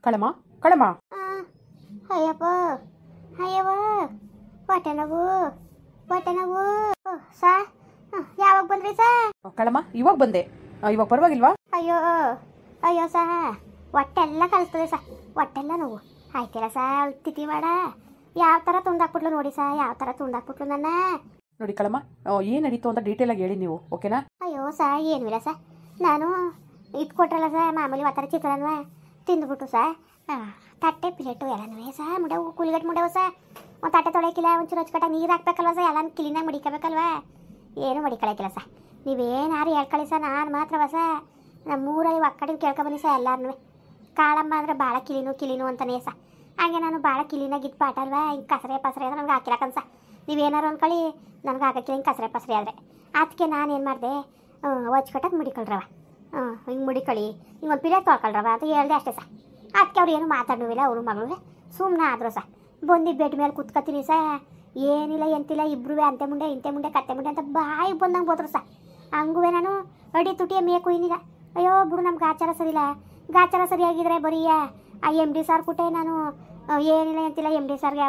ಕಳಮ್ಮ ಕಳಮ್ಮ. ಅಯ್ಯಪ್ಪ ಅಯ್ಯವ್ವ ಹೊಟ್ಟೆ ನೋವು ಹೊಟ್ಟೆ ನೋವು. ಸಾ ಯಾವಾಗ ಬಂದ್ರಿ ಸಾ? ಕಳಮ್ಮ ಇವಾಗ ಬಂದೆ. ಇವಾಗ ಪರವಾಗಿಲ್ವಾ? ಅಯ್ಯೋ ಅಯ್ಯೋ ಸಾ ಹೊಟ್ಟೆಲ್ಲ ಕಲಿಸ್ತದೆ ಸಾ, ಹೊಟ್ಟೆಲ್ಲ ನೋವು ಆಯ್ತಿಲ್ಲ ಸಾ. ತಿಥಿ ಮಾಡ ಯಾವ ಥರ ತುಂಡಾಕ್ಬಿಟ್ಲು ನೋಡಿ ಸಾ, ಯಾವ ಥರ ತುಂಡಾಕ್ಬಿಟ್ಲು ನನ್ನ. ನೋಡಿ ಕಳಮ್ಮ, ಏನು ನಡೀತು ಅಂತ ಡೀಟೇಲಾಗಿ ಹೇಳಿ ನೀವು, ಓಕೆನಾ? ಅಯ್ಯೋ ಸಾ ಏನೂ ಇಲ್ಲ ಸಾ, ನಾನು ಇದು ಕೊಟ್ರಲ್ಲ ಸಾ ಮಾಮೂಲಿ ಆ ಥರ ಚಿತ್ರಾನ್ನ ತಿಂದುಬಿಟ್ಟು ಸಾ ತಟ್ಟೆ ಪ್ಲೇಟು ಎಲ್ಲನೂ ಸಾ ಮುಡವು ಕೂಲಿಗಟ್ಟು ಮುಡವು ಸಾ. ಒಂದು ತಟ್ಟೆ ತೊಳೆಯೋಕ್ಕಿಲ್ಲ, ಒಂಚೂರು ಹಚ್ಕಟ್ಟ ನೀರು ಹಾಕ್ಬೇಕಲ್ವ ಸಾ, ಎಲ್ಲ ಕ್ಲೀನಾಗಿ ಮಡಿಕೋಬೇಕಲ್ವ, ಏನು ಮಡಿಕೊಳಕ್ಕಿಲ್ಲ ಸಾ. ನೀವೇನಾರು ಹೇಳ್ಕೊಳ್ಳಿ ಸಾ, ನಾನು ಮಾತ್ರವ ಸಾ ನಮ್ಮೂರಲ್ಲಿ ಒಕ್ಕಡಿನ ಕೇಳ್ಕೊಬನ್ನಿ ಸಾ ಎಲ್ಲಾರನ್ನೂ. ಕಾಳಮ್ಮ ಅಂದರೆ ಭಾಳ ಕಿಲಿನು ಅಂತಲೇ ಸಾ. ಹಾಗೆ ನಾನು ಭಾಳ ಕಿಲಿನಾಗಿದ್ದು ಪಾಠ ಅಲ್ವಾ, ಹಿಂಗೆ ಕಸರೆ ಪಸರೆ ಅಂದರೆ ನನಗೆ ಹಾಕಿಲ್ಲಕನ್ಸ. ನೀವೇನಾರು ಅಂದ್ಕೊಳ್ಳಿ ನನಗೆ ಹಾಕಕ್ಕಿಲ್ಲ ಹಿಂಗೆ ಕಸರೆ ಪಸರೆ ಆದರೆ. ಅದಕ್ಕೆ ನಾನೇನು ಮಾಡಿದೆ, ಹೊಚ್ಕಟ್ಟಕ್ಕೆ ಮುಡಿಕೊಳ್ರವ, ಹಿಂಗೆ ಮುಡಿಕೊಳ್ಳಿ, ಹಿಂಗೆ ಒಂದು ಪಿರಿಯಡ್ ತೊಳ್ಕೊಳ್ರವ ಅಂತ ಹೇಳ್ದೆ ಅಷ್ಟೇ ಸಾ. ಅದಕ್ಕೆ ಅವ್ರು ಏನು ಮಾತಾಡುವಿಲ್ಲ, ಅವರು ಮಗಳು ಸುಮ್ಮನೆ ಆದರು ಸಾ. ಬಂದು ಬೆಡ್ ಮೇಲೆ ಕೂತ್ಕೊತೀನಿ ಸಾ, ಏನಿಲ್ಲ ಎಂತಿಲ್ಲ, ಇಬ್ಬರು ಅಂತೆ ಮುಂಡೆ ಇಂತೆ ಮುಂಡೆ ಕತ್ತೆ ಮುಂಡೆ ಅಂತ ಬಾಯಿಗೆ ಬಂದಂಗೆ ಹೋದ್ರು ಸಾ. ಹಂಗೂ ನಾನು ಅಡಿ ತುಟಿಯ ಮೇಕು ಏನಿಲ್ಲ. ಅಯ್ಯೋ ಬಿಡು ನಮ್ಗೆ ಆಚಾರ ಸರಿಯಿಲ್ಲ, ಗಾಚಾರ ಸರಿಯಾಗಿದ್ರೆ ಬರೀ ಆ ಎಮ್ ಡಿ ಸಾರ್ ಕೊಟ್ಟೆ ನಾನು ಏನಿಲ್ಲ ಎಂತಿಲ್ಲ ಎಮ್ ಡಿ ಸಾರ್ಗೆ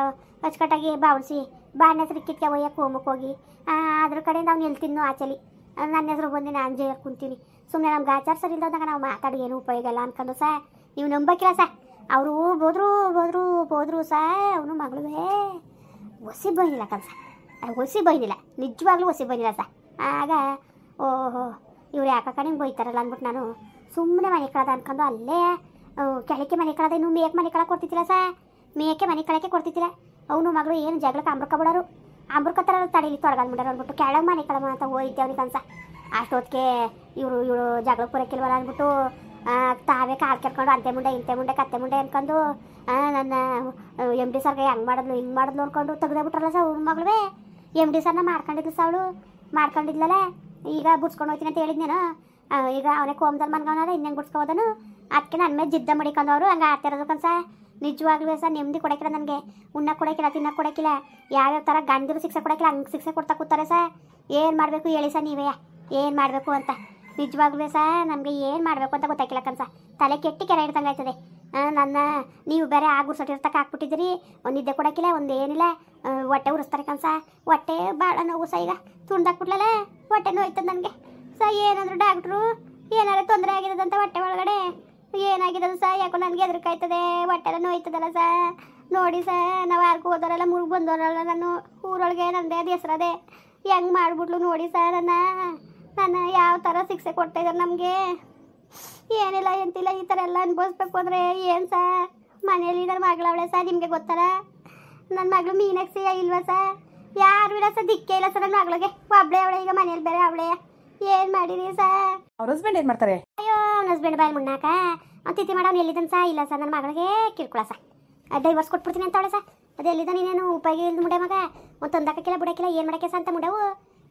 ಅಚ್ಚುಕಟ್ಟಾಗಿ ಬಾವಿಸಿ ಬಾಣ ಹೆಸರು ಕಿತ್ಕೆ ಒಯ್ಯಕ್ಕೆ ಹೋಮಕ್ಕೆ ಹೋಗಿ ಅದ್ರ ಕಡೆಯಿಂದ ಅವ್ನು ಎಲ್ತಿನ್ನೋ ಆಚಲಿ ನನ್ನ ಹೆಸರು ಬಂದು ನಾನು ಜೈಲ್ ಕುಂತೀನಿ. ಸುಮ್ಮನೆ ನಮ್ಗೆ ಆಚಾರ ಸರಿ ಇಲ್ದಾಗ ನಾವು ಮಾತಾಡಿ ಏನು ಉಪಯೋಗ ಇಲ್ಲ ಅನ್ಕೊಂಡು ಸಾ. ನೀವು ನಂಬಕ್ಕಿಲ್ಲ ಸಾ, ಅವರು ಬೋದ್ರು ಸಾ. ಅವನು ಮಗಳುವೇ ಒಸಿ ಬೈನಿಲ್ಲ ಕನ್ಸ, ಒಸಿ ಬೈನಿಲ್ಲ, ನಿಜವಾಗ್ಲೂ ಒಸಿ ಬೈನಿಲ್ಲ ಸಾ. ಆಗ ಓಹೋ ಇವ್ರು ಯಾಕಕ್ಕ ನಿಮ್ಗೆ ಬೈತಾರಲ್ಲ ಅಂದ್ಬಿಟ್ಟು ನಾನು ಸುಮ್ಮನೆ ಮನೆ ಕಳದ ಅನ್ಕೊಂಡು ಅಲ್ಲೇ ಕೆಳಕ್ಕೆ ಮನೆ ಕಳದ, ಇನ್ನು ಮೇಕೆ ಮನೆ ಕಳಕ್ಕೆ ಕೊಡ್ತಿದ್ದಿಲ್ಲ ಸಾ, ಮೇಕೆ ಮನೆ ಕಳಕ್ಕೆ ಕೊಡ್ತಿದ್ದಿಲ್ಲ. ಅವನು ಮಗಳು ಏನು ಜಗಳಕ್ಕೆ ಅಂಬ್ರಕೊಬಿಡೋರು, ಅಂಬ್ರಕೊತ್ತಾರ ತಡೀಲಿ ತೊಡಗಲ್ ಬಿಡೋರು ಅಂದ್ಬಿಟ್ಟು ಕೆಳಗೆ ಮನೆ ಕಳಮ ಅಂತ ಹೋಯ್ತೆ ಅವ್ನಿಗೆ ಕನ್ಸ. ಅಷ್ಟೊತ್ತಿಗೆ ಇವಳು ಜಗಳಕ್ಕೆ ಬರೋಕ್ಕಿಲ್ವಲ್ಲ ಅಂದ್ಬಿಟ್ಟು ತಾವೇ ಕಾಲು ಕೆರ್ಕೊಂಡು ಅಂತೆ ಮುಂಡೆ ಇಂತೆ ಮುಂಡೆ ಕತ್ತೆ ಮುಂಡೆ ಅನ್ಕೊಂಡು ನನ್ನ ಎಮ್ ಡಿ ಸರ್ಗೆ ಹಂಗೆ ಮಾಡಿದ್ಲು ಹಿಂಗೆ ಮಾಡಿದ್ಲು ಅಂದ್ಕೊಂಡು ತೆಗ್ದೇಬಿಟ್ರಲ್ಲ ಸಾ. ಅವ್ರ ಮಗಳೇ ಎಮ್ ಡಿ ಸರ್ನ ಮಾಡ್ಕೊಂಡಿದ್ಲು ಸಾ, ಅವಳು ಮಾಡ್ಕೊಂಡಿದ್ಲಲ್ಲ. ಈಗ ಬಿಡ್ಸ್ಕೊಂಡು ಹೋಗ್ತೀನಿ ಅಂತ ಹೇಳಿದ್ನೇನು, ಈಗ ಅವನೇ ಕೋಮದಲ್ಲಿ ಮನ್ಗವನದ ಇನ್ನೇನು ಬಿಡ್ಸ್ಕೋದನು. ಅದಕ್ಕೆ ನನ್ನ ಮೇಲೆ ಜಿದ್ದ ಮಡಿಕೊಂಡವರು ಹಂಗೆ ಆಡ್ತಿರೋದು ಕನ್ಸ. ನಿಜವಾಗ್ಲೂ ಸಹ ನೆಮ್ಮದಿ ಕೊಡೋಕ್ಕಿಲ್ಲ ನನಗೆ, ಉಣ್ಣಕ್ಕೆ ಕೊಡೋಕ್ಕಿಲ್ಲ, ತಿನ್ನಕ್ಕೆ ಕೊಡೋಕ್ಕಿಲ್ಲ, ಯಾವ್ಯಾವ ಥರ ಗಂಡರು ಶಿಕ್ಷೆ ಕೊಡೋಕ್ಕಿಲ್ಲ, ಹಂಗೆ ಶಿಕ್ಷೆ ಕೊಡ್ತಾ ಕೂತಾರೆ ಸಾ. ಏನು ಮಾಡಬೇಕು ಹೇಳಿ ಸಾ ನೀವೇ, ಏನು ಮಾಡಬೇಕು ಅಂತ. ನಿಜವಾಗ್ಲೂ ಸಹ ನಮಗೆ ಏನು ಮಾಡಬೇಕು ಅಂತ ಗೊತ್ತಾಗಿಲ್ಲ ಕನ್ಸ. ತಲೆ ಕೆಟ್ಟಿ ಕೆರೆ ಹಿಡ್ದಂಗೆ ಆಯ್ತದೆ ನನ್ನ. ನೀವು ಬೇರೆ ಗುರ್ಸಟ್ಟಿರ್ತಕ್ಕೆ ಹಾಕ್ಬಿಟ್ಟಿದ್ದೀರಿ, ಒಂದು ನಿದ್ದೆ ಕೊಡೋಕ್ಕಿಲ್ಲ, ಒಂದು ಏನಿಲ್ಲ, ಹೊಟ್ಟೆ ಉರಿಸ್ತಾರೆ ಕನ್ಸ. ಹೊಟ್ಟೆ ಭಾಳ ನೋವು ಸಹ, ಈಗ ತುಂಡಾಕ್ಬಿಟ್ಲಲ್ಲ ಹೊಟ್ಟೆ ನೋಯ್ತದೆ ನನಗೆ ಸಾ. ಏನಂದ್ರು ಡಾಕ್ಟ್ರು ಏನಾರು ತೊಂದರೆ ಆಗಿರೋದಂತ ಹೊಟ್ಟೆ ಒಳಗಡೆ, ಏನಾಗಿರೋದು ಸಾ ಯಾಕೋ ನನಗೆ ಹೆದರ್ಕಾಯ್ತದೆ, ಹೊಟ್ಟೆಲ್ಲ ನೋಯ್ತದಲ್ಲ ಸಾ. ನೋಡಿ ಸಾ ನಾವು ಯಾರಿಗೂ ಹೋದವರೆಲ್ಲ ಮುಳುಗಿ ಬಂದವರಲ್ಲ, ನಾನು ಊರೊಳಗೆ ನನ್ನದೇ ಅದು ಹೆಸ್ರದೆ ಹೆಂಗೆ ಮಾಡಿಬಿಟ್ಲು ನೋಡಿ ಸಾ. ನನ್ನ ಯಾವ ಥರ ಶಿಕ್ಷೆ ಕೊಡ್ತಾಯಿದ್ದಾರೆ ನಮಗೆ, ಏನಿಲ್ಲ ಎಂತಿಲ್ಲ ಈ ಥರ ಎಲ್ಲ ಅನುಭವಿಸ್ಬೇಕು ಅಂದರೆ ಏನು ಸಾ. ಮನೇಲಿ ನನ್ನ ಮಗಳವಳೆ ಸಾ, ನಿಮಗೆ ಗೊತ್ತಲ್ಲ ನನ್ನ ಮಗಳು ಮೀನಾಕ್ಷಿ ಇಲ್ವಾ ಸಾ, ಯಾರು ಇಲ್ಲ ಸಾ, ದಿಕ್ಕೇ ಇಲ್ಲ ಸರ್ ನನ್ನ ಮಗಳಿಗೆ. ಒಬ್ಳೆ ಅವಳೆ ಈಗ ಮನೇಲಿ ಬೇರೆ ಅವಳೆ, ಏನು ಮಾಡಿರಿ ಸಾ. ಅವ್ರ ಹಸ್ಬೆಂಡ್ ಏನು ಮಾಡ್ತಾರೆ? ಅಯ್ಯೋ ನನ್ನ ಹಸ್ಬೆಂಡ್ ಬಾಯಲ್ಲಿ ಮುನ್ನಾಕ ಅವ್ನು ತಿಥಿ ಮಾಡೋನು ಎಲ್ಲಿದ್ದಾನೆ ಸಾ. ಇಲ್ಲ ಸರ್ ನನ್ನ ಮಗಳಿಗೆ ಕಿರ್ಕೊಳ ಸಾ, ಡೈವರ್ಸ್ ಕೊಟ್ಬಿಡ್ತೀನಿ ಅಂತವಳೆ ಸಾ. ಅದು ಎಲ್ಲಿದ್ದ ನೀನೇನು ಉಪಯೋಗ ಇಲ್ದು ಮುಡೆ ಮಗ, ಒಂದು ತಂದಾಕಿಲ್ಲ ಬಿಡೋಕ್ಕಿಲ್ಲ, ಏನು ಮಾಡೋಕ್ಕೆ ಸಾ ಅಂತ ಮುಡವು.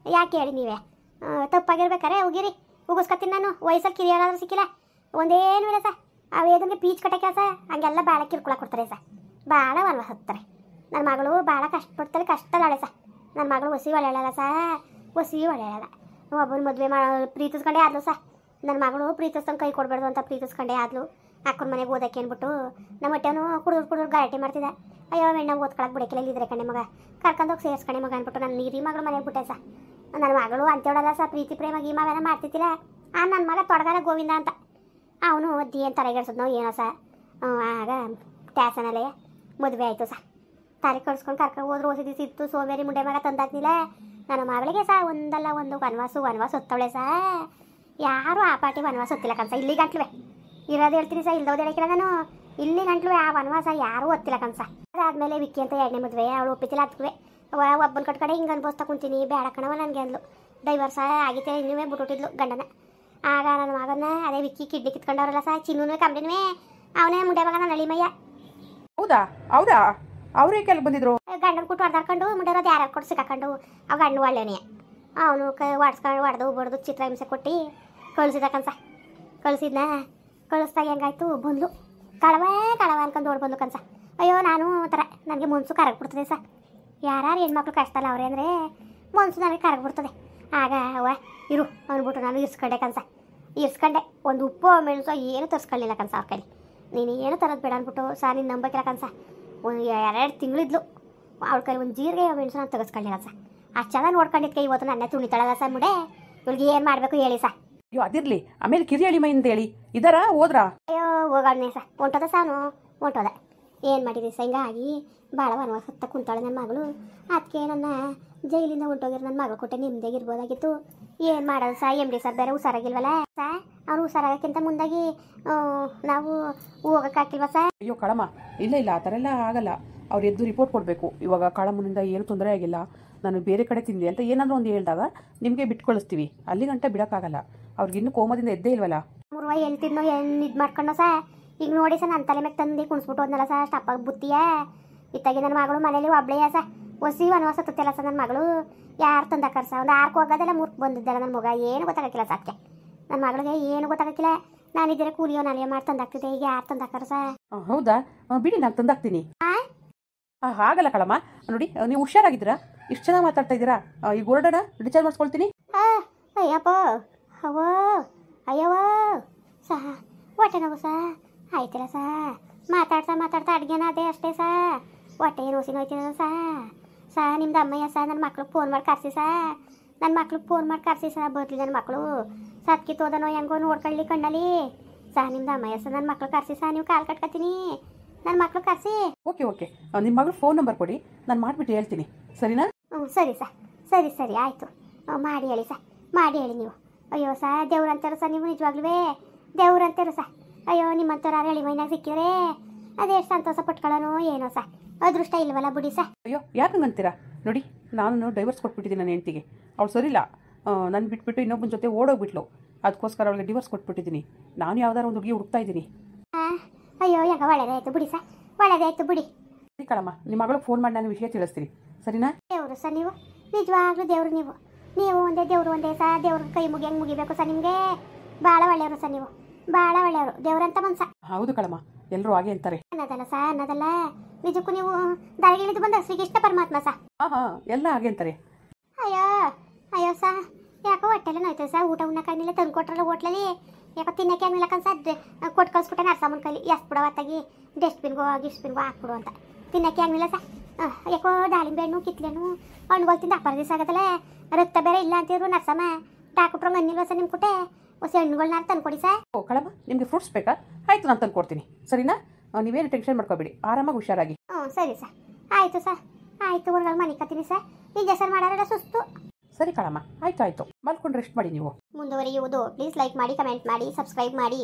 ಯಾಕೆ ಹೇಳಿ ನೀವೇ, ತಪ್ಪಾಗಿರ್ಬೇಕಾರೆ ಹೋಗಿರಿ ಉಗಿಸ್ಕೊತೀನಿ ನಾನು. ವಯಸ್ಸಲ್ಲಿ ಕಿರಿಯರಾದ್ರೂ ಸಿಕ್ಕಿಲ್ಲ, ಒಂದೇನು ಇಲ್ಲ ಸಾ. ಅವೇದಂಗೆ ಪೀಚ್ ಕಟ್ಟಕ್ಕೆ ಸಾ, ಹಂಗೆಲ್ಲ ಭಾಳ ಕಿರ್ಕೊಳ ಕೊಡ್ತಾರೆ ಸಾ, ಭಾಳ ವನ್ವಾಸ ಹತ್ತಾರೆ. ನನ್ನ ಮಗಳು ಭಾಳ ಕಷ್ಟಪಡ್ತಾಳೆ, ಕಷ್ಟದಾಳೆ ಸಾ. ನನ್ನ ಮಗಳು ಒಸಿ ಒಳ್ಳೆಯಲ್ಲ ಸಾ, ಒಸಿ ಒಳ್ಳೆಯಲ್ಲ. ಒಬ್ಬನ ಮದುವೆ ಪ್ರೀತಿಸ್ಕೊಂಡೇ ಆದ್ಲು ಸಾ. ನನ್ನ ಮಗಳು ಪ್ರೀತಿಸ್ಕೊಂಡು ಕೈ ಕೊಡಬಾರ್ದು ಅಂತ ಪ್ರೀತಿಸ್ಕೊಂಡೇ ಆದ್ಲು. ಅಕ್ಕನ ಮನೆಗೆ ಓದಕ್ಕೆ ಅಂದ್ಬಿಟ್ಟು ನಮ್ಮ ಹೊಟ್ಟೆನೂ ಕುಡಿದ್ರು ಗಲಾಟೆ ಮಾಡ್ತಿದ್ದೆ. ಅಯ್ಯೋ ಮೆಣ್ಣ ಓದ್ಕೊಳಕ್ಕೆ ಬಿಡಕ್ಕಿಲ್ಲ, ಇಲ್ಲಿದ್ರೆ ಕಣೆ ಮಗ ಕರ್ಕೊಂಡೋಗಿ ಸೇರಿಸ್ಕಣೆ ಮಗ ಅಂದ್ಬಿಟ್ಟು ನನ್ನ ನೀರಿ ಮಗಳು ಮನೆಗೆ ಬಿಟ್ಟೆ ಸಾ. ನನ್ನ ಮಗಳು ಅಂತೇಳಲ್ಲ ಸಾ, ಪ್ರೀತಿ ಪ್ರೇಮ ಗೀಮಾವೆಲ್ಲ ಮಾಡ್ತಿದ್ದಿಲ್ಲ. ನನ್ನ ಮಗ ತೊಡಗಾರ ಗೋವಿಂದ ಅಂತ ಅವನು ಒದ್ದಿ ಏನು ತಲೆಗೆಡ್ಸೋದ್ನೋ ಏನೋ ಸಾ. ಆಗ ಟ್ಯಾಸನಲ್ಲೇ ಮದುವೆ ಆಯಿತು ಸಾ. ತಾರಿ ಕಳ್ಸ್ಕೊಂಡು ಕರ್ಕೊಂಡು ಹೋದ್ರು ಹೊಸ ಸಿತ್ತು ಸೋಮೇರಿ ಮುಂಡೆ ಮಗ ತಂದಾಕ್ನಿಲ್ಲ. ನನ್ನ ಮಗಳಿಗೆ ಸಾ ಒಂದಲ್ಲ ಒಂದು ವನವಾಸ ಹೊತ್ತವಳೆ ಸಾ. ಯಾರು ಆ ಪಾಟಿ ವನವಾಸ ಹೊತ್ತಿಲ್ಲ ಕನ್ಸ, ಇಲ್ಲಿ ಗಂಟ್ಲುವೆ ಇರೋದು ಹೇಳ್ತೀನಿ ಸಾ, ಇಲ್ದೋದು ಹೇಳಕ್ಕಿಲ್ಲ ನಾನು. ಇಲ್ಲಿ ಗಂಟ್ಲುವೆ ಆ ವನವಾಸ ಯಾರೂ ಹೊತ್ತಿಲ್ಲ ಕನ್ಸ. ಅದಾದಮೇಲೆ ವಿಕ್ಕಿ ಅಂತ 2ನೇ ಮದುವೆ, ಅವಳು ಒಪ್ಪಿತಿಲ್ಲ. ಅದಕ್ಕೆ ಒಬ್ಬನ ಕಟ್ಕಡೆ ಹಿಂಗೆ ಅನ್ಬೋಸ್ತಾ ಕುಂತೀನಿ, ಬೇಡ ಕಣವ ನನಗೆ ಅಂದ್ಲು. ಡೈವರ್ಸ ಆಗಿತ್ತೆ, ಇನ್ನೂ ಬಿಟ್ಬಿಟ್ಟಿದ್ಲು ಗಂಡನ. ಆಗ ನನ್ನ ಮಗನ ಅದೇ ವಿಕ್ಕಿ ಕಿಡ್ನಿ ಕಿತ್ಕೊಂಡವ್ರಲ್ಲ ಸಾ, ಚಿನ್ನೂ ಕಂಪ್ನಿನೂ ಅವನೇ ಮುಂಡೆ ಮಗ ನನ್ನ ನಳಿಮಯ್ಯ. ಹೌದಾ ಹೌದಾ, ಅವ್ರೇ ಕೆಲ್ಗೆ ಬಂದಿದ್ರು? ಗಂಡನ ಕೊಟ್ಟು ಹೊಡೆದಾಡ್ಕೊಂಡು ಮುಂಡೆರೋದು ಯಾರು ಕೊಟ್ಟು ಸಿಕ್ಕಾಕೊಂಡು ಅವ ಗಂಡು ಒಳ್ಳೆನೇ. ಅವನು ಹೊಡೆದು ಬಡ್ದು ಚಿತ್ರ ಹಿಂಸೆ ಕೊಟ್ಟು ಕಳಿಸಿದ ಕನ್ಸ. ಕಳಿಸ್ದಾಗ ಹೆಂಗಾಯ್ತು, ಬಂದ್ಲು ಕಳವ ಅನ್ಕೊಂಡು ಓಡ್ ಬಂದು ಕನ್ಸ. ಅಯ್ಯೋ ನಾನು ಒಂಥರ ನನಗೆ ಮನ್ಸು ಕರಗ್ಬಿಡ್ತದೆ ಸಾ. ಯಾರು ಹೆಣ್ಮಕ್ಳು ಕಷ್ಟ ಅಲ್ಲ ಅವ್ರೆ ಅಂದರೆ ಮನ್ಸು ನನಗೆ ಕರಗ್ಬಿಡ್ತದೆ. ಆಗ ಅವ ಇರು ಅಂದ್ಬಿಟ್ಟು ನಾನು ಇರ್ಸ್ಕೊಂಡೆ ಕನ್ಸ. ಒಂದು ಉಪ್ಪು ಮೆಣಸು ಏನು ತರಿಸ್ಕೊಳ್ಳಿಲ್ಲ ಕನ್ಸ ಅವ್ರ ಕೈಲಿ. ನೀನು ಏನು ತರೋದು ಬೇಡ ಅಂದ್ಬಿಟ್ಟು ಸರ್ ನೀನು ನಂಬಕ್ಕಿಲ್ಲ ಕನ್ಸ ಒಂದು 2 ತಿಂಗಳಿದ್ಲು ಅವಳ ಕೈ ಒಂದು ಜೀರಿಗೆ ಮೆಣಸು ನಾನು ತೆಗೆಸ್ಕೊಂಡಿಲ್ಲ ಸರ್ ಅಷ್ಟು ಚೆನ್ನಾಗಿ ನೋಡ್ಕೊಂಡಿದ್ಕೆ ಇವತ್ತು ನನ್ನೇ ತುಣಿತಾಳಲ್ಲ ಸರ್ ಮುಡೆ ಇವಳಿಗೆ ಏನು ಮಾಡಬೇಕು ಹೇಳಿ ಸರ್ ಅಯ್ಯೋ ಅದಿರಲಿ ಆಮೇಲೆ ಕಿರಿಯಳಿ ಮೈಂದ ಹೇಳಿ ಇದಾರಾ ಹೋದ್ರಾ ಅಯ್ಯೋ ಹೋಗೋಣ ಸರ್ ಹೊಂಟೋದ ಸಾನು ಹೊಂಟೋದ ಏನು ಮಾಡಿದ್ರಿ ಸರ್ ಹಿಂಗಾಗಿ ಭಾಳ ವನವಾಸ ಹತ್ತ ಕುಂತಾಳೆ ನನ್ನ ಮಗಳು ಅದಕ್ಕೆ ನನ್ನ ಜೈಲಿಂದ ಹೊಂಟೋಗಿರೋ ನನ್ನ ಮಗಳು ಕೊಟ್ಟೆ ನಿಮ್ದಾಗಿರ್ಬೋದಾಗಿತ್ತು ಏನು ಮಾಡೋದು ಸರ್ ಎಮ್ ಡಿ ಸರ್ ಬೇರೆ ಹುಷಾರಾಗಿಲ್ವಲ್ಲ ಸರ್ ಅವ್ರು ಹುಷಾರಾಗಕ್ಕಿಂತ ಮುಂದಾಗಿ ನಾವು ಹೋಗೋಕ್ಕಾಗಿಲ್ವ ಸರ್ ಅಯ್ಯೋ ಕಳಮ್ಮ ಇಲ್ಲ ಆ ಥರ ಎಲ್ಲ ಆಗಲ್ಲ ಅವ್ರು ಎದ್ದು ರಿಪೋರ್ಟ್ ಕೊಡಬೇಕು ಇವಾಗ ಕಳಮ್ಮನಿಂದ ಏನು ತೊಂದರೆ ಆಗಿಲ್ಲ ನಾನು ಬೇರೆ ಕಡೆ ತಿಂದೆ ಅಂತ ಏನಾದರೂ ಒಂದು ಹೇಳಿದಾಗ ನಿಮಗೆ ಬಿಟ್ಟು ಕಳಿಸ್ತೀವಿ ಅಲ್ಲಿ ಗಂಟೆ ಬಿಡೋಕ್ಕಾಗಲ್ಲ ಅವ್ರಿಗಿನ್ನೂ ಕೋಮದಿಂದ ಎದ್ದೇ ಇಲ್ವಲ್ಲ 3 ರೂಪಾಯಿ ಎಲ್ಲಿ ತಿನ್ನೋ ಏನು ಇದು ಮಾಡ್ಕೊಂಡೋ ಸರ್ ಈಗ ನೋಡಿ ಸರ್ ನನ್ನ ತಲೆ ಮೇಲೆ ತಂದು ಕುಣಿಸ್ಬಿಟ್ಟು ಹೋದ್ನಲ್ಲ ಸರ್ ಸ್ಟಪ್ಪಾಗಿ ಬುತ್ತಿಯ ಇತ್ತಾಗಿ ನನ್ನ ಮಗಳು ಮನೇಲಿ ಒಬ್ಳೆಯ ಸರ್ ಹೊಸಿ ವನವಾಸ ತುತ್ತಿಲ್ಲ ಸರ್ ನನ್ನ ಮಗಳು ಯಾರು ತಂದಾಕರ್ ಸರ್ ಒಂದು 6 ಹೋಗೋದೆಲ್ಲ 3 ಬಂದಿದ್ದಲ್ಲ ನನ್ನ ಮಗ ಏನು ಗೊತ್ತಾಗಕ್ಕಿಲ್ಲ ಸಾಧ್ಯ ನನ್ನ ಮಗಳಿಗೆ ಏನು ಗೊತ್ತಾಗಕ್ಕಿಲ್ಲ ನಾನಿದ್ದರೆ ಕೂಲಿಯೋ ನಾಲಿಯೋ ಮಾಡಿ ತಂದಾಕ್ತಿದ್ದೆ ಈಗ ಯಾರು ತಂದಾಕರ್ ಸರ್ ಹೌದಾ ಬಿಡಿ ನಾನು ತಂದಾಕ್ತೀನಿ ಆಗಲ್ಲ ಕಳಮ್ಮ ನೋಡಿ ನೀವು ಹುಷಾರಾಗಿದ್ದೀರಾ ಇಷ್ಟು ಚೆನ್ನಾಗಿ ಮಾತಾಡ್ತಾ ಇದ್ದೀರಾ ಈಗ ಹೊರಡೋಣ ಡಿಚಾರ್ಜ್ ಮಾಡಿಸ್ಕೊಳ್ತೀನಿ ಅಯ್ಯಪ್ಪ ಅವೋ ಅಯ್ಯವ ಸಹ ಹೊಟ್ಟೆ ನೋವು ಸಾ ಆಯ್ತಿಲ್ಲ ಸಾ ಮಾತಾಡ್ತಾ ಅಡುಗೆನ ಅದೇ ಅಷ್ಟೇ ಸಾ ಹೊಟ್ಟೆ ಏನು ಹೊಸಿ ನೋಯ್ತಿದ ಸಾ ನಿಮ್ದು ಅಮ್ಮಯ್ಯ ಸಾ ನನ್ನ ಮಕ್ಳಿಗೆ ಫೋನ್ ಮಾಡಿ ಕರ್ಸಿ ಸಾ ನನ್ನ ಮಕ್ಳಿಗೆ ಫೋನ್ ಮಾಡಿ ಕರ್ಸಿ ಸಾ ಬರ್ಲಿ ನನ್ನ ಮಕ್ಕಳು ಸತ್ಕಿ ತೋದನೋ ಹೆಂಗೋ ನೋಡ್ಕೊಳ್ಳಿ ಕಣ್ಣಲ್ಲಿ ಸಾ ನಿಮ್ದು ಅಮ್ಮಯ್ಯ ಸಾ ನನ್ನ ಮಕ್ಳು ಕರ್ಸಿ ಸಾ ನೀವು ಕಾಲು ಕಟ್ಕೊತೀನಿ ನನ್ನ ಮಕ್ಳು ಕರ್ಸಿ ಓಕೆ ನಿಮ್ಮ ಮಗಳು ಫೋನ್ ನಂಬರ್ ಕೊಡಿ ನಾನು ಮಾಡಿಬಿಟ್ಟು ಹೇಳ್ತೀನಿ ಸರಿನಾ ಸರಿ ಸಾ ಸರಿ ಆಯಿತು ಮಾಡಿ ಹೇಳಿ ಸಾ ಮಾಡಿ ಹೇಳಿ ನೀವು ಅಯ್ಯೋ ಸಾ ದೇವ್ರಂತಾರು ಸಾ ನೀವು ನಿಜವಾಗ್ಲೂ ದೇವ್ರಂತಾರು ಸಾ ಅಯ್ಯೋ ನಿಮ್ಮಂಥವ್ರು ಯಾರು ಎಳಿ ಮೈನಾಗ ಸಿಕ್ಕಿದ್ರೆ ಅದೆಷ್ಟು ಸಂತೋಷ ಪಟ್ಕೊಳ್ಳೋನೋ ಏನೋ ಸಾ ಅದೃಷ್ಟ ಇಲ್ವಲ್ಲ ಬಿಡಿ ಸಾ ಅಯ್ಯೋ ಯಾಕೆ ಹಂಗಂತೀರಾ ನೋಡಿ ನಾನು ಡೈವರ್ಸ್ ಕೊಟ್ಬಿಟ್ಟಿದ್ದೀನಿ ನನ್ನ ಹೆಂಡ್ತಿಗೆ ಅವಳು ಸರಿಲ್ಲ ನಾನು ಬಿಟ್ಬಿಟ್ಟು ಇನ್ನೊಬ್ಬನ ಜೊತೆ ಓಡೋಗ್ಬಿಟ್ಲು ಅದಕ್ಕೋಸ್ಕರ ಅವಳಿಗೆ ಡಿವೋರ್ಸ್ ಕೊಟ್ಬಿಟ್ಟಿದ್ದೀನಿ ನಾನು ಯಾವ್ದಾರು ಒಂದು ಹುಡುಗಿ ಹುಡುಕ್ತಾ ಇದ್ದೀನಿ ಅಯ್ಯೋ ಯಾಕೆ ಒಳ್ಳೇದಾಯ್ತು ಬಿಡಿ ಸಾ ಒಳ್ಳೇದಾಯ್ತು ಬಿಡಿ ಸರಿ ಕಳಮ್ಮ ನಿಮ್ಮ ಮಗಳಿಗೆ ಫೋನ್ ಮಾಡಿ ನಾನು ವಿಷಯ ತಿಳಿಸ್ತೀನಿ ಸರಿನಾ ದೇವರು ಸರ್ ನೀವು ನಿಜವಾಗ್ಲೂ ದೇವರು ನೀವು ಒಂದೇ ದೇವರು ಒಂದೇ ಸಾ ದೇವ್ರ ಕೈ ಮುಗಿಬೇಕು ಸರ್ ನಿಮಗೆ ಭಾಳ ಒಳ್ಳೆಯವರು ಸರ್ ನೀವು ಭಾಳ ಒಳ್ಳೆಯವರು ದೇವ್ರಂತ ಮನ್ಸ ಹೌದು ಕಳಮ್ಮ ಎಲ್ಲರೂ ಹಾಗೆ ಅಂತಾರೆ ಅನ್ನೋದಲ್ಲ ಸಾ ಅನ್ನೋದಲ್ಲ ನಿಜಕ್ಕೂ ನೀವು ದಾರಿಗಿಳಿದು ಬಂದ ಶ್ರೀಕೃಷ್ಣ ಪರಮಾತ್ಮ ಸಾ ಹಾಂ ಎಲ್ಲ ಹಾಗೆ ಅಂತಾರೆ ಅಯ್ಯೋ ಸಾ ಯಾಕೋ ಹೊಟ್ಟೆಲ್ಲ ನೋಯ್ತದೆ ಸಾ ಊಟ ಉಣ್ಣಕ್ಕಾಗಿಲ್ಲ ತಂದು ಕೊಟ್ರಲ್ಲ ಹೋಟ್ಲಲ್ಲಿ ಯಾಕೋ ತಿನ್ನಕ್ಕೆ ಆಗಲಿಲ್ಲ ಕನ್ಸ ಕೊಟ್ಟು ಕಳ್ಸ್ಬಿಟ್ಟೆ ನರ್ಸಮ್ಮನ ಕೈಲಿ ಎಷ್ಟು ಬಿಡೋ ಹೊತ್ತಾಗಿ ಡಸ್ಟ್ಬಿನ್ಗೋ ಹಾಕ್ಬಿಡು ಅಂತ ತಿನ್ನಕ್ಕೆ ಆಗಲಿಲ್ಲ ಸಾ ಯಾಕೋ ದಾಳಿಂಬೆ ಹಣ್ಣು ಕಿತ್ಲೆಣ್ಣು ಹಣ್ಣುಗಳು ತಿಂದು ಅಪ್ಪರ ದಿವಸ ಆಗತ್ತಲ್ಲ ರಕ್ತ ಬೇರೆ ಇಲ್ಲ ಅಂತಿದ್ರು ನರ್ಸಮ್ಮ ಡಾಕ್ಟ್ರಂಗೆ ಅನ್ನಿಲ್ವ ಸರ್ ನಿಮ್ಮ ಕುಟೆ ಹೊಸ ಹಣ್ಣುಗಳನ್ನ ತಂದ್ಕೊಡಿ ಸರ್ ಓ ಕಳಮ್ಮ ನಿಮಗೆ ಫ್ರೂಟ್ಸ್ ಬೇಕಾ ಆಯಿತು ನಾನು ತಂದು ಕೊಡ್ತೀನಿ ಸರಿನಾ ನೀವೇನು ಟೆನ್ಷನ್ ಮಾಡ್ಕೋಬೇಡಿ ಆರಾಮಾಗಿ ಹುಷಾರಾಗಿ ಸರಿ ಸರ್ ಆಯಿತು ಹೊರಗಡೆ ಮನೆ ಕತ್ತೀನಿ ಸರ್ ಈಗ ಸರ್ ಮಾಡೋರೆಲ್ಲ ಸುಸ್ತು ಸರಿ ಕಳಮ್ಮ ಆಯಿತು ಮಲ್ಕೊಂಡು ರೆಸ್ಟ್ ಮಾಡಿ ನೀವು ಮುಂದುವರಿಯುವುದು ಪ್ಲೀಸ್ ಲೈಕ್ ಮಾಡಿ ಕಮೆಂಟ್ ಮಾಡಿ ಸಬ್ಸ್ಕ್ರೈಬ್ ಮಾಡಿ